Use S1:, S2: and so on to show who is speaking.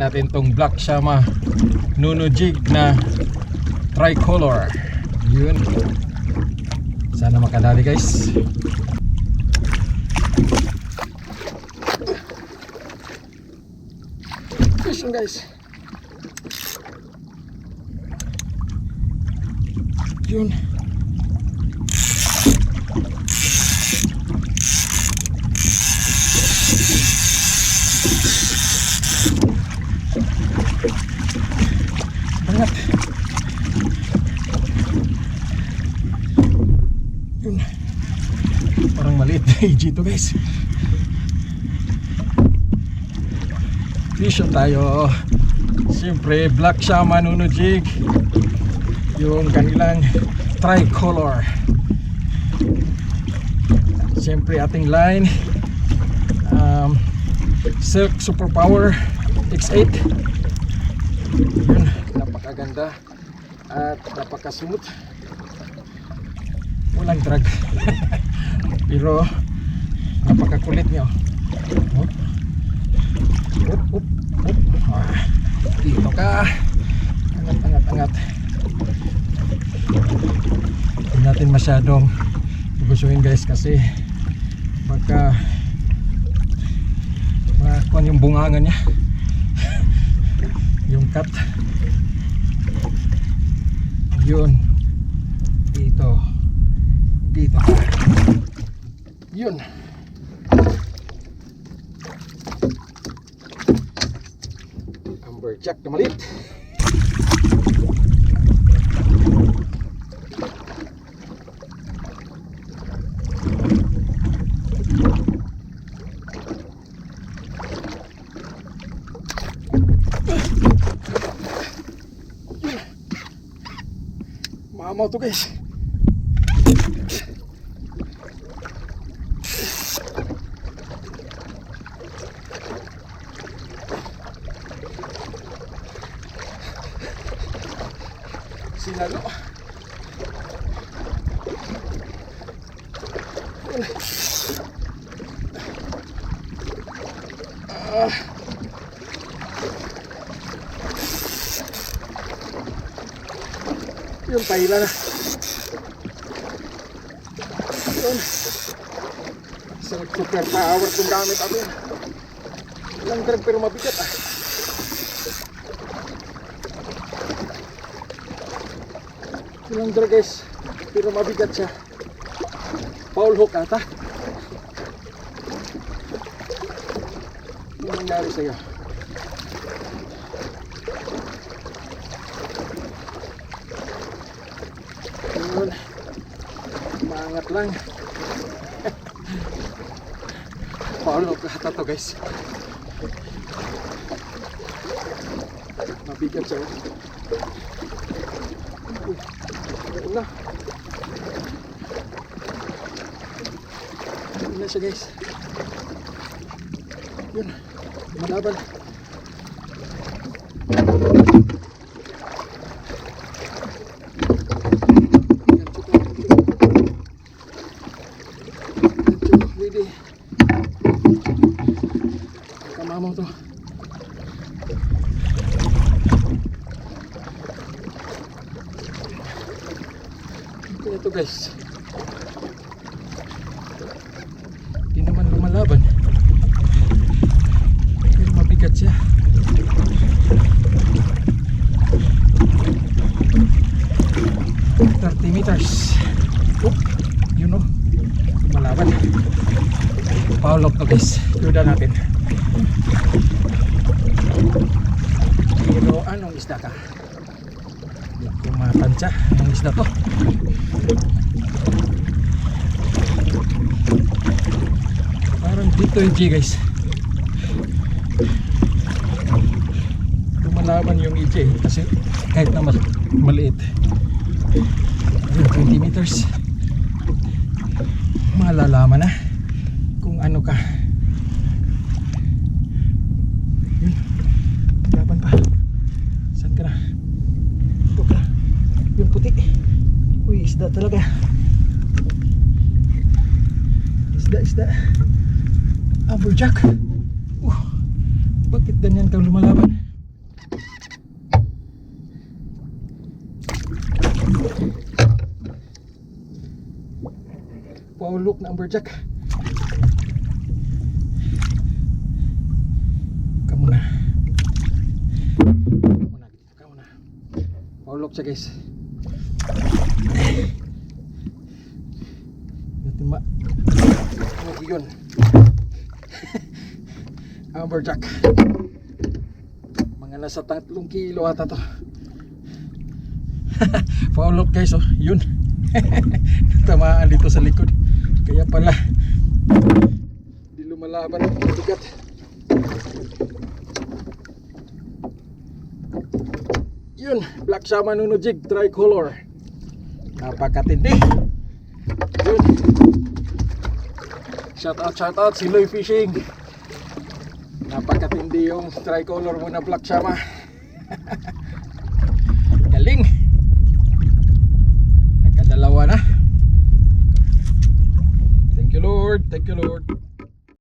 S1: natin tong Black Shama Nuno Jig na tricolor. Yun. Sana makadali guys. Fishing guys. Yun. Bangat. Yun. Parang maliit na AG to guys. Fish tayo. Siyempre Black Shama Nuno Jig, yung kanilang tricolor. Siyempre ating line Silk Superpower X8. Yun, napakaganda at napaka-smooth, walang drag. Pero napakakulit niya. Dito ka. Angat. Hindi natin masyadong gustuin guys, kasi baka makakuan yung bungangan niya. Yung cut. Yun. Dito ka. Yun. Amberjack na maliit. Mamaw to guys. Sinalo. Yung pahila na. Yun. Isang super power itong gamit ako. Ilang drag pero mabigat ah. Ilang drag guys, pero mabigat siya. Foul hook ata. Ano nangyari sa'yo? Yun. Maangat lang. Foul hook ata to guys. Mabigat siya. Uy, na. Yun na siya guys. Yun. Malaban. Ready. Kamamaw to. Ito guys, hindi naman lumalaban, pero mabigat siya. $30. Yun o, lumalaban. Foul hook to guys, yuda natin. Pero anong isda ka? Hindi ko matansya anong isda to. Parang dito yung G guys. Lumalaban yung EJ kasi kahit na maliit. 20 meters. Malalaman na kung ano ka. Yun. Laban pa. Saan ka na? Ito ka. Yung puti. Uy, isda talaga. Isda. Amberjack. Bakit ganyan kang lumalaban? Paulok na amberjack. Kamu na. Paulok siya guys. Natimba. Ano yun? Amberjack. Mga nasa 3 kilo ata to. Paulok guys, oh, yun. Tamaan dito sa likod. Kaya pala di lumalaban ang bigat. Yun, Black Shama Nuno Jig Tricolor. Napakatindi. Yun. Shout out Siloy Fishing. Napakatindi yung tricolor mo na Black Shama. Galing. Nakadalawa na. Thank you Lord. Thank you Lord.